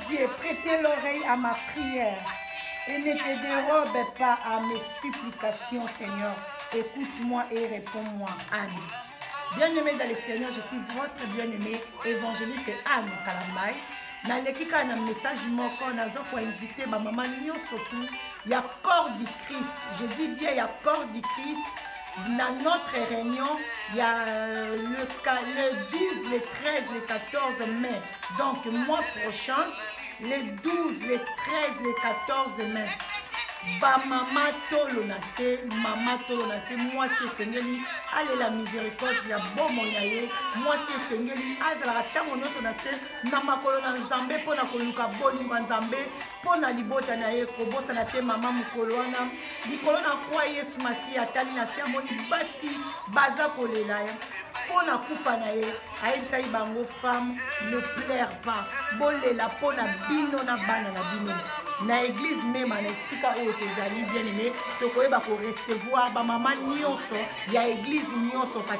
Dieu, prêtez l'oreille à ma prière et ne te dérobe pas à mes supplications, Seigneur. Écoute-moi et réponds-moi. Amen. Bien-aimé dans le Seigneur, je suis votre bien-aimé évangéliste Anne Kalambai. Nalekika na message moko nazo ko inviter ma maman nyonso tout ya corps du Christ. Je dis bien ya corps du Christ. Dans notre réunion, il y a le 12, le 13, le 14 mai. Donc, mois prochain, le 12, le 13, le 14 mai. Ba mama tolo na se, mama tolo na se, moi c'est Seigneur, allez la miséricorde, ya bomo na ye, moi c'est Seigneur, azala tango noso na se, na makolo na nzambe pona koluka boni ngwa nzambe, pona libota na ye kobosa na te mama mukolo wana, likolo na kwa Yesu masi atali na se amoni basi baza kolela ye. Pona kufa na ye, ayebisa bango femme, ne pleure pas, bolela pona bino na bana na bino. Na église même na sika oyo tozali bien aimé tokoyeba ko recevoir ba mama nyonso ya église nyonso parce